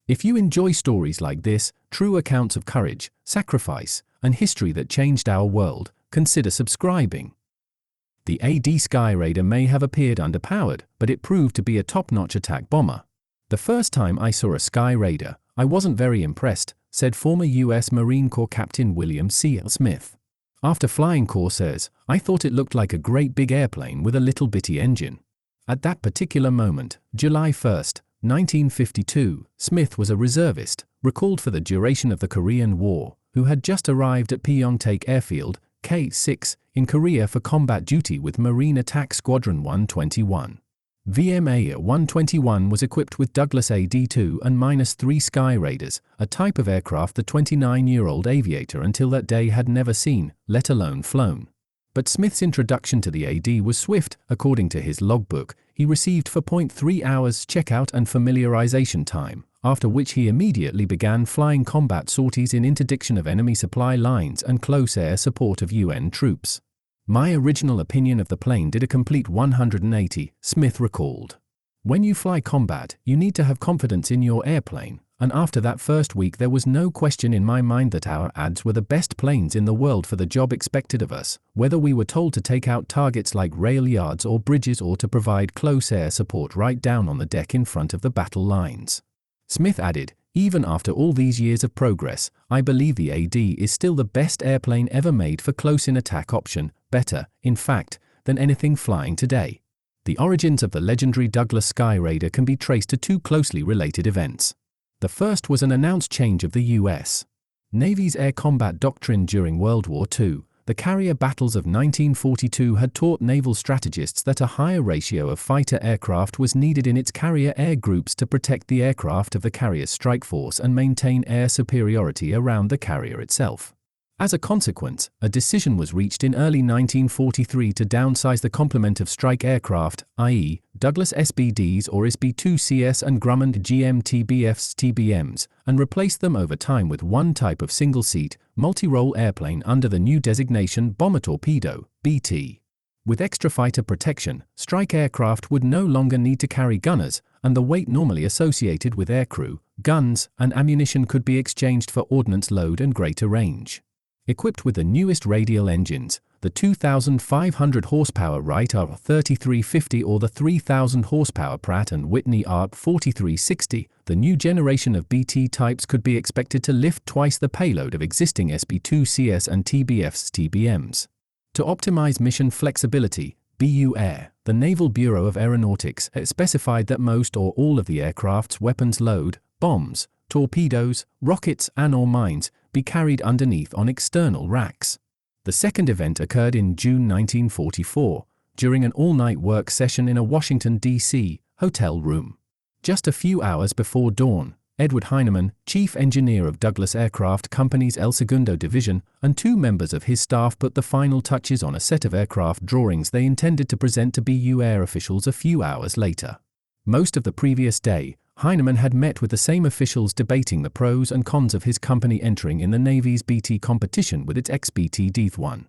If you enjoy stories like this, true accounts of courage, sacrifice, and history that changed our world, consider subscribing. The A-1 Skyraider may have appeared underpowered, but it proved to be a top-notch attack bomber. The first time I saw a Skyraider, I wasn't very impressed, said former U.S. Marine Corps Captain William C. Smith. After flying Corsairs, I thought it looked like a great big airplane with a little bitty engine. At that particular moment, July 1, 1952, Smith was a reservist, recalled for the duration of the Korean War, who had just arrived at Pyeongtaek Airfield, K-6, in Korea for combat duty with Marine Attack Squadron 121. VMA-121 was equipped with Douglas A-1 and -3 Skyraiders, a type of aircraft the 29-year-old aviator until that day had never seen, let alone flown. But Smith's introduction to the A-1 was swift. According to his logbook, he received 4.3 hours checkout and familiarization time, after which he immediately began flying combat sorties in interdiction of enemy supply lines and close air support of UN troops. My original opinion of the plane did a complete 180, Smith recalled. When you fly combat, you need to have confidence in your airplane, and after that first week there was no question in my mind that our A-1s were the best planes in the world for the job expected of us, whether we were told to take out targets like rail yards or bridges or to provide close air support right down on the deck in front of the battle lines. Smith added, even after all these years of progress, I believe the A-1 is still the best airplane ever made for close-in attack option, better, in fact, than anything flying today. The origins of the legendary Douglas Skyraider can be traced to two closely related events. The first was an announced change of the U.S. Navy's air combat doctrine during World War II. The carrier battles of 1942 had taught naval strategists that a higher ratio of fighter aircraft was needed in its carrier air groups to protect the aircraft of the carrier's strike force and maintain air superiority around the carrier itself. As a consequence, a decision was reached in early 1943 to downsize the complement of strike aircraft, i.e., Douglas SBDs or SB-2CS and Grumman GM-TBFs TBMs, and replace them over time with one type of single-seat, multi-role airplane under the new designation Bomber Torpedo, BT. With extra fighter protection, strike aircraft would no longer need to carry gunners, and the weight normally associated with aircrew, guns, and ammunition could be exchanged for ordnance load and greater range. Equipped with the newest radial engines, the 2,500 horsepower Wright ARP-3350 or the 3,000 horsepower Pratt & Whitney ARP-4360, the new generation of BT types could be expected to lift twice the payload of existing SB-2CS and TBFs TBMs. To optimize mission flexibility, BU Air, the Naval Bureau of Aeronautics, specified that most or all of the aircraft's weapons load, bombs, torpedoes, rockets and/or mines, be carried underneath on external racks. The second event occurred in June 1944, during an all-night work session in a Washington, D.C., hotel room. Just a few hours before dawn, Edward Heinemann, chief engineer of Douglas Aircraft Company's El Segundo Division, and two members of his staff put the final touches on a set of aircraft drawings they intended to present to BU Air officials a few hours later. Most of the previous day, Heinemann had met with the same officials debating the pros and cons of his company entering in the Navy's BT competition with its XBT DEAth-1.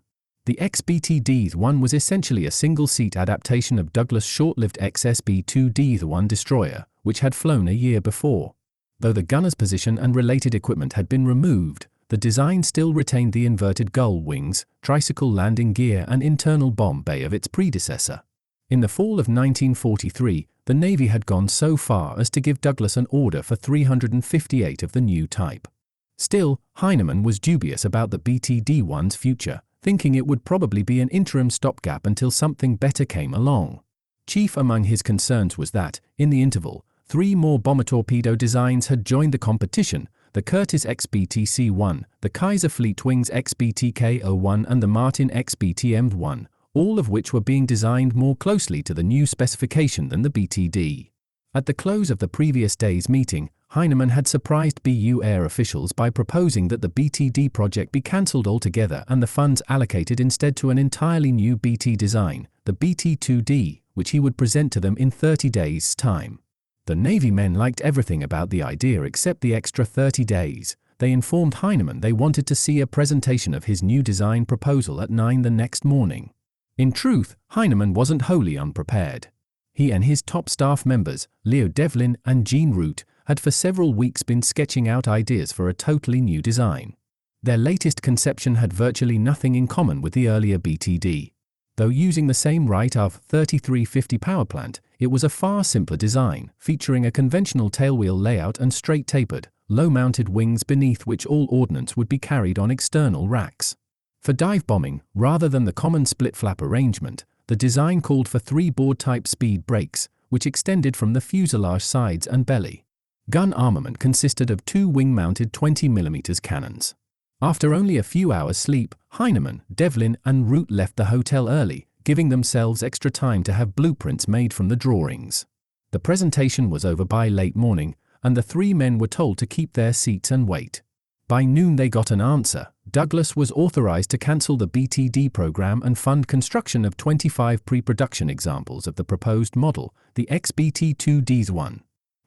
The XBT DEAth-1 was essentially a single-seat adaptation of Douglas' short-lived XSB-2 DEAth-1 destroyer, which had flown a year before. Though the gunner's position and related equipment had been removed, the design still retained the inverted gull wings, tricycle landing gear and internal bomb bay of its predecessor. In the fall of 1943, the Navy had gone so far as to give Douglas an order for 358 of the new type. Still, Heinemann was dubious about the BT-D1's future, thinking it would probably be an interim stopgap until something better came along. Chief among his concerns was that, in the interval, 3 more bomber torpedo designs had joined the competition: the Curtiss XBT-C1, the Kaiser Fleetwings XBT-K01 and the Martin XBT-M1, all of which were being designed more closely to the new specification than the BTD. At the close of the previous day's meeting, Heinemann had surprised BU Air officials by proposing that the BTD project be cancelled altogether and the funds allocated instead to an entirely new BT design, the BT-2D, which he would present to them in 30 days' time. The Navy men liked everything about the idea except the extra 30 days. They informed Heinemann they wanted to see a presentation of his new design proposal at 9 the next morning. In truth, Heinemann wasn't wholly unprepared. He and his top staff members, Leo Devlin and Jean Root, had for several weeks been sketching out ideas for a totally new design. Their latest conception had virtually nothing in common with the earlier BTD. Though using the same Wright AV-3350 powerplant, it was a far simpler design, featuring a conventional tailwheel layout and straight-tapered, low-mounted wings beneath which all ordnance would be carried on external racks. For dive bombing, rather than the common split-flap arrangement, the design called for 3 board-type speed brakes, which extended from the fuselage sides and belly. Gun armament consisted of 2 wing-mounted 20mm cannons. After only a few hours' sleep, Heinemann, Devlin, and Root left the hotel early, giving themselves extra time to have blueprints made from the drawings. The presentation was over by late morning, and the 3 men were told to keep their seats and wait. By noon they got an answer. Douglas was authorized to cancel the BTD program and fund construction of 25 pre-production examples of the proposed model, the XBT-2D-1.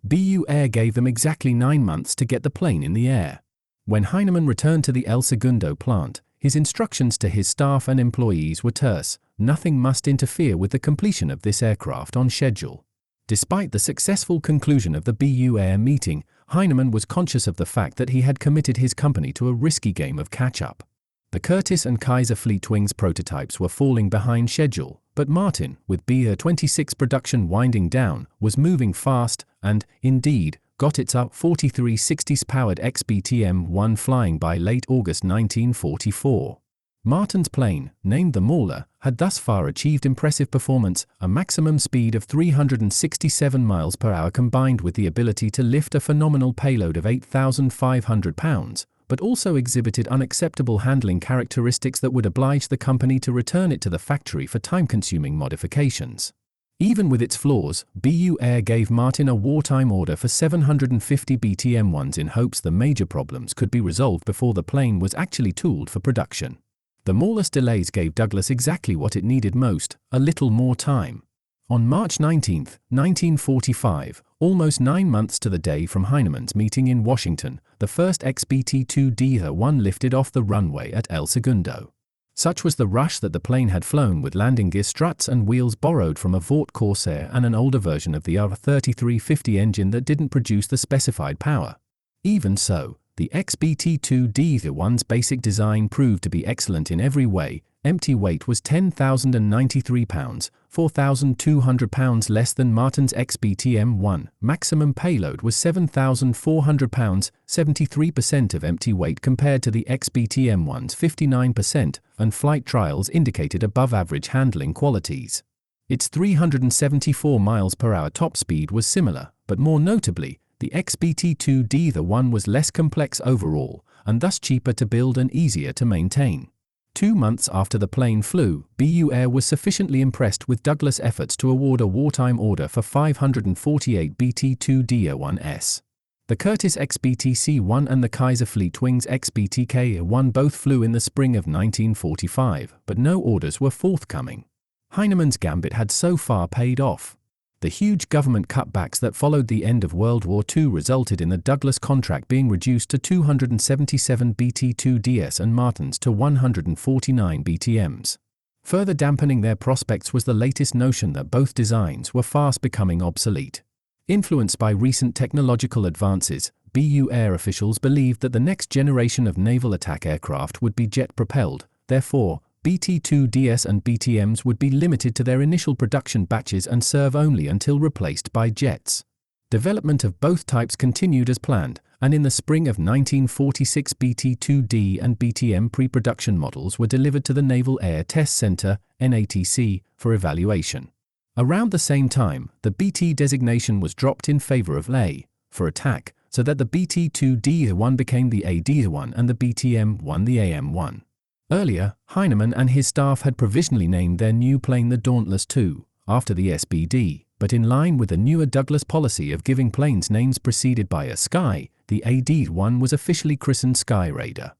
BU Air gave them exactly 9 months to get the plane in the air. When Heinemann returned to the El Segundo plant, his instructions to his staff and employees were terse: nothing must interfere with the completion of this aircraft on schedule. Despite the successful conclusion of the BU Air meeting, Heinemann was conscious of the fact that he had committed his company to a risky game of catch-up. The Curtiss and Kaiser Fleetwings prototypes were falling behind schedule, but Martin, with BA-26 production winding down, was moving fast and, indeed, got its UP-4360s-powered XBTM-1 flying by late August 1944. Martin's plane, named the Mauler, had thus far achieved impressive performance, a maximum speed of 367 miles per hour combined with the ability to lift a phenomenal payload of 8,500 pounds, but also exhibited unacceptable handling characteristics that would oblige the company to return it to the factory for time-consuming modifications. Even with its flaws, BU Air gave Martin a wartime order for 750 BTM-1s in hopes the major problems could be resolved before the plane was actually tooled for production. The Mauler's delays gave Douglas exactly what it needed most: a little more time. On March 19, 1945, almost 9 months to the day from Heinemann's meeting in Washington, the first XBT-2D-1 lifted off the runway at El Segundo. Such was the rush that the plane had flown with landing gear struts and wheels borrowed from a Vought Corsair and an older version of the AV-3350 engine that didn't produce the specified power. Even so, the XBT-2D-1's basic design proved to be excellent in every way. Empty weight was 10,093 pounds, 4,200 pounds less than Martin's XBTM-1. Maximum payload was 7,400 pounds, 73% of empty weight compared to the XBTM-1's 59%, and flight trials indicated above-average handling qualities. Its 374 miles per hour top speed was similar, but more notably, the XBT-2D-1 was less complex overall, and thus cheaper to build and easier to maintain. 2 months after the plane flew, BU Air was sufficiently impressed with Douglas' efforts to award a wartime order for 548 BT-2D-1s. The Curtiss XBT-C-1 and the Kaiser Fleetwings XBT-K-1 both flew in the spring of 1945, but no orders were forthcoming. Heinemann's gambit had so far paid off. The huge government cutbacks that followed the end of World War II resulted in the Douglas contract being reduced to 277 BT-2Ds and Martins to 149 BTMs. Further dampening their prospects was the latest notion that both designs were fast becoming obsolete. Influenced by recent technological advances, BU Air officials believed that the next generation of naval attack aircraft would be jet-propelled. Therefore, BT-2Ds and BTMs would be limited to their initial production batches and serve only until replaced by jets. Development of both types continued as planned, and in the spring of 1946 BT-2D and BTM pre-production models were delivered to the Naval Air Test Center, NATC, for evaluation. Around the same time, the BT designation was dropped in favor of A for attack, so that the BT-2D-1 became the AD-1 and the BTM-1 the AM-1. Earlier, Heinemann and his staff had provisionally named their new plane the Dauntless II, after the SBD, but in line with the newer Douglas policy of giving planes names preceded by a sky, the AD-1 was officially christened Skyraider.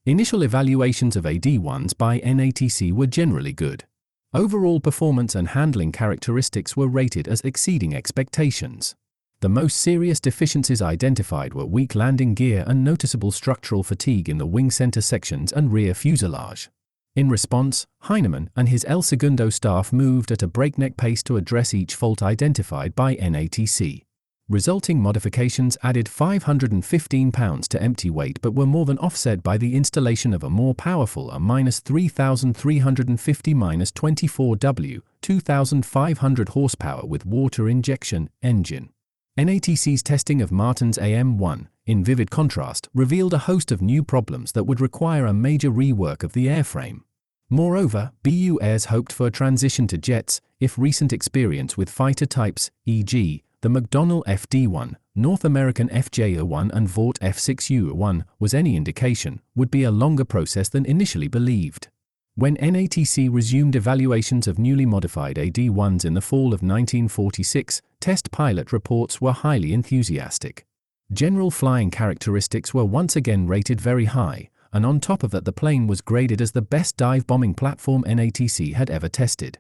Initial evaluations of AD-1s by NATC were generally good. Overall performance and handling characteristics were rated as exceeding expectations. The most serious deficiencies identified were weak landing gear and noticeable structural fatigue in the wing center sections and rear fuselage. In response, Heinemann and his El Segundo staff moved at a breakneck pace to address each fault identified by NATC. Resulting modifications added 515 pounds to empty weight but were more than offset by the installation of a more powerful -3,350-24W, 2,500 horsepower with water injection engine. NATC's testing of Martin's AM-1, in vivid contrast, revealed a host of new problems that would require a major rework of the airframe. Moreover, BU Airs hoped for a transition to jets if recent experience with fighter types, e.g., the McDonnell FD-1, North American FJ-01 and Vought F-6U-1 was any indication, would be a longer process than initially believed. When NATC resumed evaluations of newly modified AD-1s in the fall of 1946, test pilot reports were highly enthusiastic. General flying characteristics were once again rated very high, and on top of that the plane was graded as the best dive-bombing platform NATC had ever tested.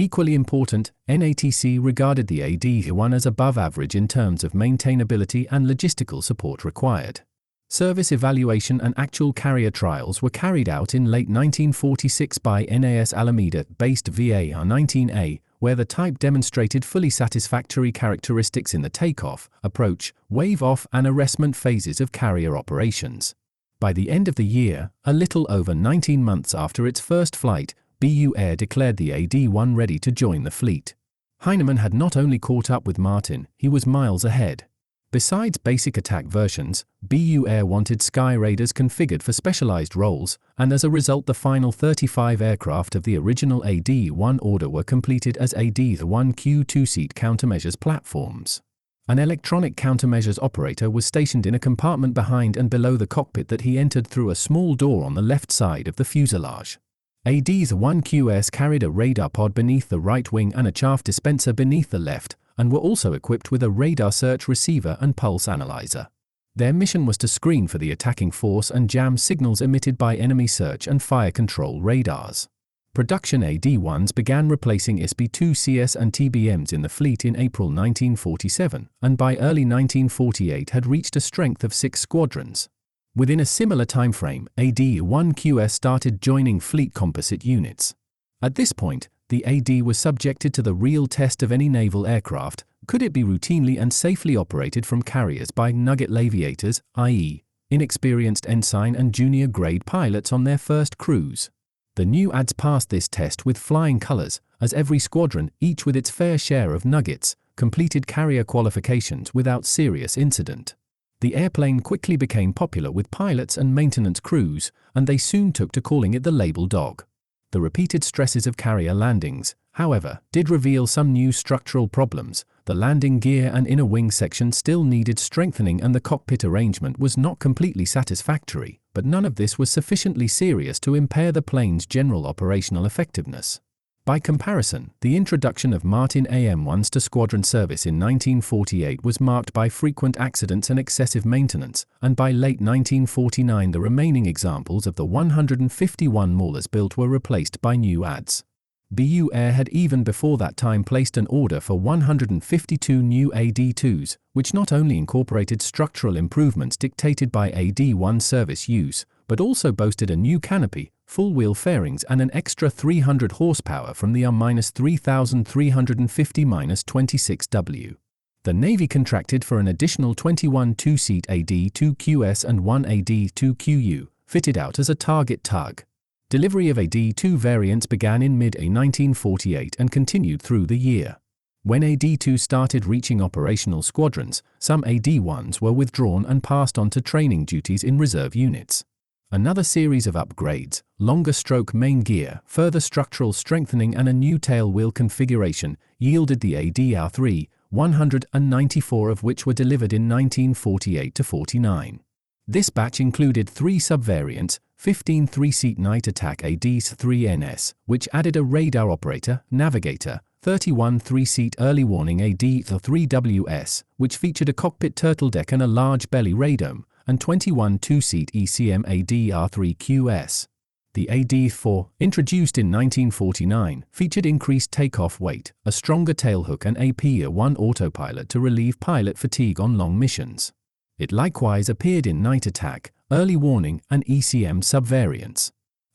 Equally important, NATC regarded the AD-1 as above average in terms of maintainability and logistical support required. Service evaluation and actual carrier trials were carried out in late 1946 by NAS Alameda-based VAR-19A, where the type demonstrated fully satisfactory characteristics in the takeoff, approach, wave-off and arrestment phases of carrier operations. By the end of the year, a little over 19 months after its first flight, BU Air declared the AD-1 ready to join the fleet. Heinemann had not only caught up with Martin, he was miles ahead. Besides basic attack versions, BU Air wanted Skyraiders configured for specialized roles, and as a result the final 35 aircraft of the original AD-1 order were completed as AD-1Q two-seat countermeasures platforms. An electronic countermeasures operator was stationed in a compartment behind and below the cockpit that he entered through a small door on the left side of the fuselage. AD-1QS carried a radar pod beneath the right wing and a chaff dispenser beneath the left, and were also equipped with a radar search receiver and pulse analyzer. Their mission was to screen for the attacking force and jam signals emitted by enemy search and fire control radars. Production AD-1s began replacing ISB-2CS and TBMs in the fleet in April 1947, and by early 1948 had reached a strength of 6 squadrons. Within a similar timeframe, AD-1QS started joining fleet composite units. At this point, the AD was subjected to the real test of any naval aircraft. Could it be routinely and safely operated from carriers by nugget aviators, i.e., inexperienced ensign and junior grade pilots on their first cruise? The new ADs passed this test with flying colors, as every squadron, each with its fair share of nuggets, completed carrier qualifications without serious incident. The airplane quickly became popular with pilots and maintenance crews, and they soon took to calling it the label dog. The repeated stresses of carrier landings, however, did reveal some new structural problems. The landing gear and inner wing section still needed strengthening and the cockpit arrangement was not completely satisfactory, but none of this was sufficiently serious to impair the plane's general operational effectiveness. By comparison, the introduction of Martin AM-1s to squadron service in 1948 was marked by frequent accidents and excessive maintenance, and by late 1949 the remaining examples of the 151 Maulers built were replaced by new ADs. BU Air had even before that time placed an order for 152 new AD-2s, which not only incorporated structural improvements dictated by AD-1 service use, but also boasted a new canopy, full-wheel fairings and an extra 300 horsepower from the UM-3350-26W. The Navy contracted for an additional 21 two-seat AD-2QS and 1 AD-2QU, fitted out as a target tug. Delivery of AD-2 variants began in mid-1948 and continued through the year. When AD-2 started reaching operational squadrons, some AD-1s were withdrawn and passed on to training duties in reserve units. Another series of upgrades, longer stroke main gear, further structural strengthening and a new tail wheel configuration yielded the AD-R3, 194 of which were delivered in 1948-49. This batch included 3 subvariants, 15 three-seat night attack AD-3NS, which added a radar operator, navigator, 31 three-seat early warning AD-3WS, which featured a cockpit turtle deck and a large belly radome, and 21 two-seat ECM AD-R3QS. The AD-4, introduced in 1949, featured increased takeoff weight, a stronger tailhook and AP-1 autopilot to relieve pilot fatigue on long missions. It likewise appeared in night attack, early warning and ECM subvariants.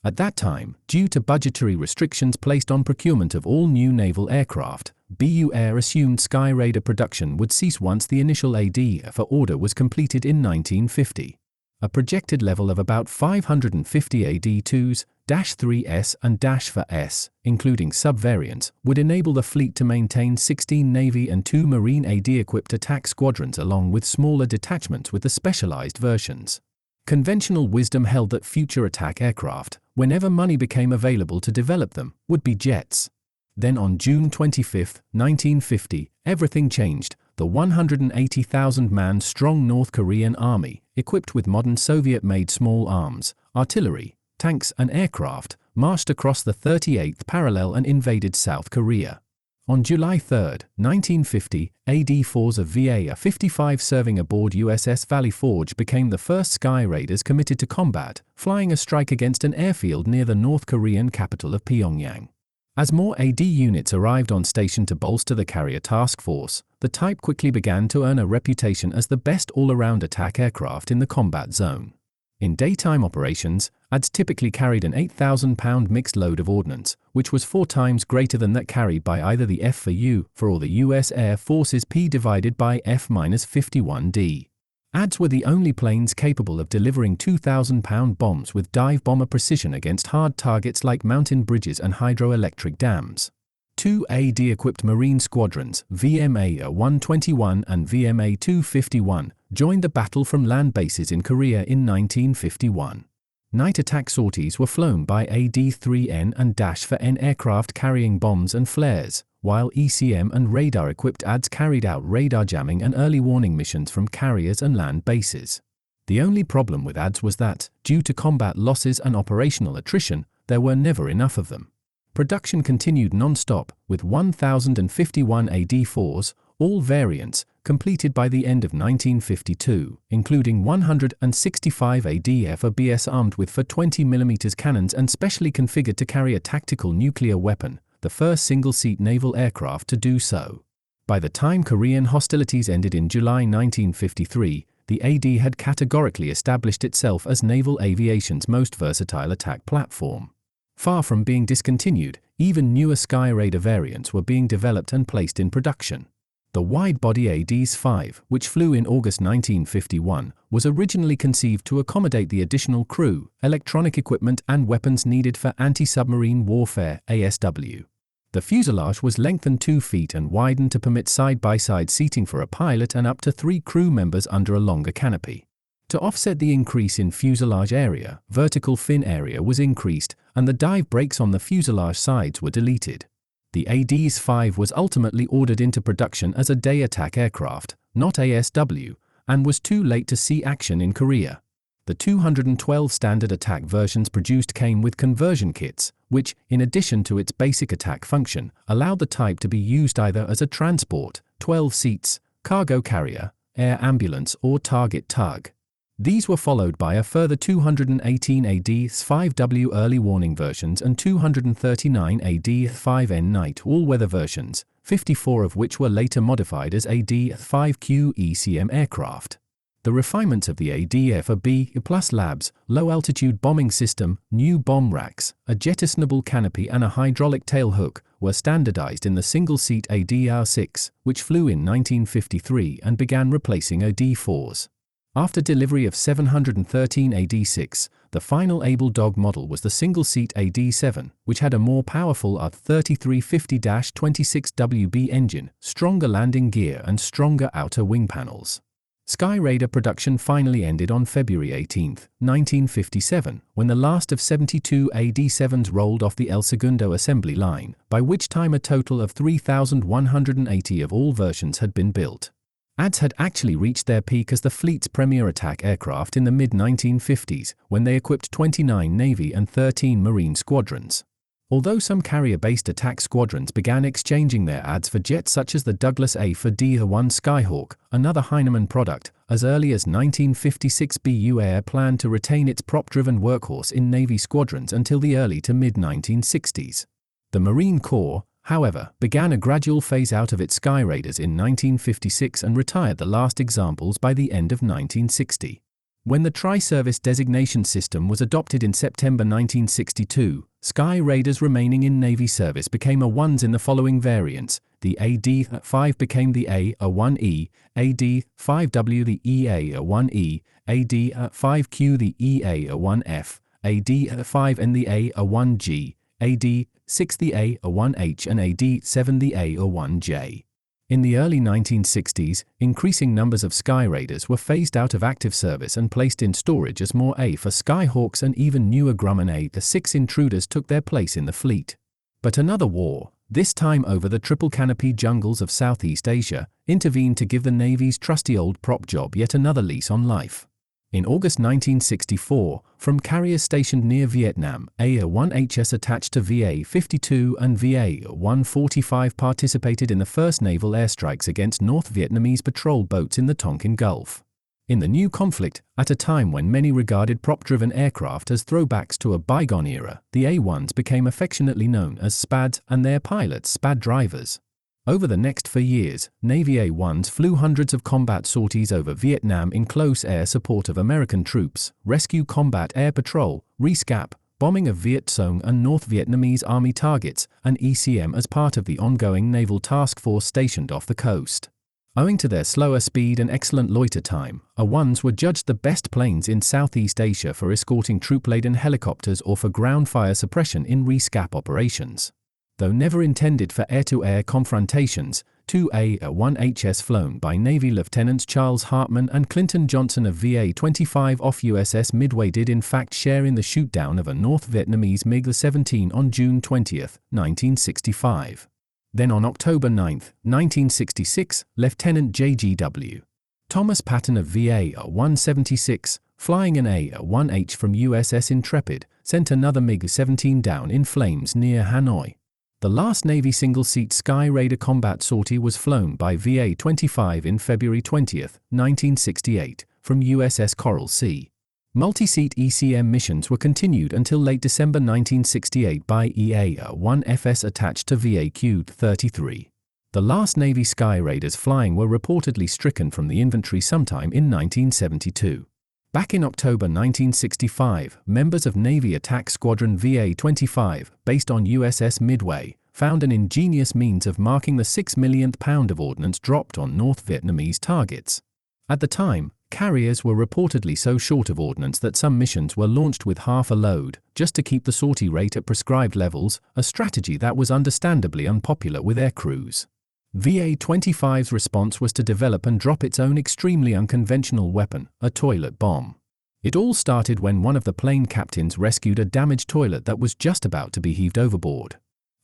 At that time, due to budgetary restrictions placed on procurement of all new naval aircraft, BU Air assumed Skyraider production would cease once the initial AD for order was completed in 1950. A projected level of about 550 AD-2s, -3S and -4S, including sub-variants, would enable the fleet to maintain 16 Navy and 2 Marine AD-equipped attack squadrons along with smaller detachments with the specialized versions. Conventional wisdom held that future attack aircraft, whenever money became available to develop them, would be jets. Then on June 25, 1950, everything changed. The 180,000-man strong North Korean army, equipped with modern Soviet-made small arms, artillery, tanks and aircraft, marched across the 38th parallel and invaded South Korea. On July 3, 1950, AD-4s of VA-55 serving aboard USS Valley Forge became the first Skyraiders committed to combat, flying a strike against an airfield near the North Korean capital of Pyongyang. As more AD units arrived on station to bolster the carrier task force, the type quickly began to earn a reputation as the best all-around attack aircraft in the combat zone. In daytime operations, ADs typically carried an 8,000-pound mixed load of ordnance, which was 4 times greater than that carried by either the F for U or the U.S. Air Force's P divided by F-51D. ADs were the only planes capable of delivering 2,000-pound bombs with dive bomber precision against hard targets like mountain bridges and hydroelectric dams. 2 AD-equipped Marine squadrons, VMA-121 and VMA-251, joined the battle from land bases in Korea in 1951. Night attack sorties were flown by AD-3N and -4N aircraft carrying bombs and flares, while ECM and radar-equipped ADs carried out radar jamming and early warning missions from carriers and land bases. The only problem with ADs was that, due to combat losses and operational attrition, there were never enough of them. Production continued non-stop, with 1,051 AD-4s, all variants, completed by the end of 1952, including 165 AD-4Bs armed with 20mm cannons and specially configured to carry a tactical nuclear weapon, the first single-seat naval aircraft to do so. By the time Korean hostilities ended in July 1953, the AD had categorically established itself as naval aviation's most versatile attack platform. Far from being discontinued, even newer Skyraider variants were being developed and placed in production. The wide-body AD-5, which flew in August 1951, was originally conceived to accommodate the additional crew, electronic equipment and weapons needed for anti-submarine warfare (ASW). The fuselage was lengthened 2 feet and widened to permit side-by-side seating for a pilot and up to 3 crew members under a longer canopy. To offset the increase in fuselage area, vertical fin area was increased, and the dive brakes on the fuselage sides were deleted. The AD-5 was ultimately ordered into production as a day attack aircraft, not ASW, and was too late to see action in Korea. The 212 standard attack versions produced came with conversion kits, which, in addition to its basic attack function, allowed the type to be used either as a transport, 12 seats, cargo carrier, air ambulance or target tug. These were followed by a further 218 AD-5W early warning versions and 239 AD-5N night all-weather versions, 54 of which were later modified as AD-5Q ECM aircraft. The refinements of the AD-4B+ labs, low-altitude bombing system, new bomb racks, a jettisonable canopy and a hydraulic tailhook were standardized in the single-seat AD-R6, which flew in 1953 and began replacing AD-4s. After delivery of 713 AD-6, the final Able Dog model was the single-seat AD-7, which had a more powerful RT-3350-26WB engine, stronger landing gear and stronger outer wing panels. Skyraider production finally ended on February 18, 1957, when the last of 72 AD-7s rolled off the El Segundo assembly line, by which time a total of 3,180 of all versions had been built. ADs had actually reached their peak as the fleet's premier attack aircraft in the mid-1950s, when they equipped 29 Navy and 13 Marine squadrons. Although some carrier-based attack squadrons began exchanging their ADs for jets such as the Douglas A-1 Skyhawk, another Heinemann product, as early as 1956 BU Air planned to retain its prop-driven workhorse in Navy squadrons until the early to mid-1960s. The Marine Corps, however, began a gradual phase-out of its Skyraiders in 1956 and retired the last examples by the end of 1960. When the Tri-Service Designation System was adopted in September 1962, Skyraiders remaining in Navy service became A1s in the following variants. The AD-5 became the A-1E, AD-5W the EA-1E, AD-5Q the EA-1F, AD-5 and the A-1G, AD-6 the A-1H and AD-7 the A-1J. In the early 1960s, increasing numbers of Skyraiders were phased out of active service and placed in storage as more A-4 Skyhawks and even newer Grumman A-6 Intruders took their place in the fleet. But another war, this time over the triple canopy jungles of Southeast Asia, intervened to give the Navy's trusty old prop job yet another lease on life. In August 1964, from carriers stationed near Vietnam, A-1HS attached to VA-52 and VA-145 participated in the first naval airstrikes against North Vietnamese patrol boats in the Tonkin Gulf. In the new conflict, at a time when many regarded prop-driven aircraft as throwbacks to a bygone era, the A-1s became affectionately known as SPADs and their pilots SPAD drivers. Over the next 4 years, Navy A-1s flew hundreds of combat sorties over Vietnam in close air support of American troops, rescue combat air patrol, rescap, bombing of Viet Cong and North Vietnamese Army targets, and ECM as part of the ongoing naval task force stationed off the coast. Owing to their slower speed and excellent loiter time, A-1s were judged the best planes in Southeast Asia for escorting troop-laden helicopters or for ground fire suppression in rescap operations. Though never intended for air-to-air confrontations, two A-1HS flown by Navy Lieutenants Charles Hartman and Clinton Johnson of VA-25 off USS Midway did in fact share in the shoot-down of a North Vietnamese MiG-17 on June 20, 1965. Then on October 9, 1966, Lieutenant J.G.W. Thomas Patton of VA-176, flying an A-1H from USS Intrepid, sent another MiG-17 down in flames near Hanoi. The last Navy single-seat Skyraider combat sortie was flown by VA-25 in February 20, 1968, from USS Coral Sea. Multi-seat ECM missions were continued until late December 1968 by EA-1FS attached to VAQ-33. The last Navy Skyraiders flying were reportedly stricken from the inventory sometime in 1972. Back in October 1965, members of Navy Attack Squadron VA-25, based on USS Midway, found an ingenious means of marking the 6 millionth pound of ordnance dropped on North Vietnamese targets. At the time, carriers were reportedly so short of ordnance that some missions were launched with half a load, just to keep the sortie rate at prescribed levels, a strategy that was understandably unpopular with air crews. VA-25's response was to develop and drop its own extremely unconventional weapon, a toilet bomb. It all started when one of the plane captains rescued a damaged toilet that was just about to be heaved overboard.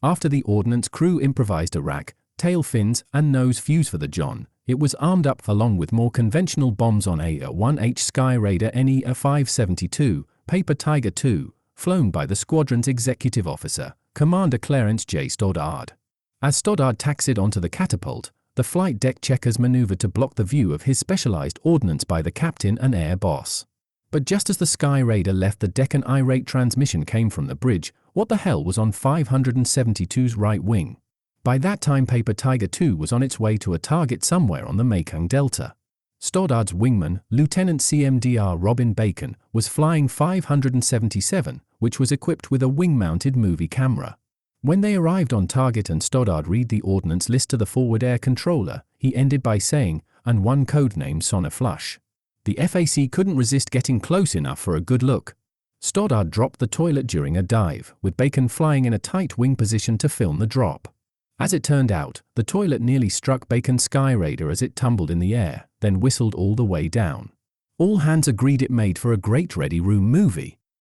After the ordnance crew improvised a rack, tail fins, and nose fuse for the John, it was armed up along with more conventional bombs on A-1H Skyraider NE-572, Paper Tiger II, flown by the squadron's executive officer, Commander Clarence J. Stoddard. As Stoddard taxied onto the catapult, the flight deck checkers maneuvered to block the view of his specialized ordnance by the captain and air boss. But just as the Skyraider left the deck, an irate transmission came from the bridge. What the hell was on 572's right wing? By that time, Paper Tiger II was on its way to a target somewhere on the Mekong Delta. Stoddard's wingman, Lieutenant CMDR Robin Bacon, was flying 577, which was equipped with a wing-mounted movie camera. When they arrived on target and Stoddard read the ordnance list to the forward air controller, he ended by saying, and one codename Sonna Flush. The FAC couldn't resist getting close enough for a good look. Stoddard dropped the toilet during a dive, with Bacon flying in a tight wing position to film the drop. As it turned out, the toilet nearly struck Bacon's Skyraider as it tumbled in the air, then whistled all the way down. All hands agreed it made for a great ready room movie.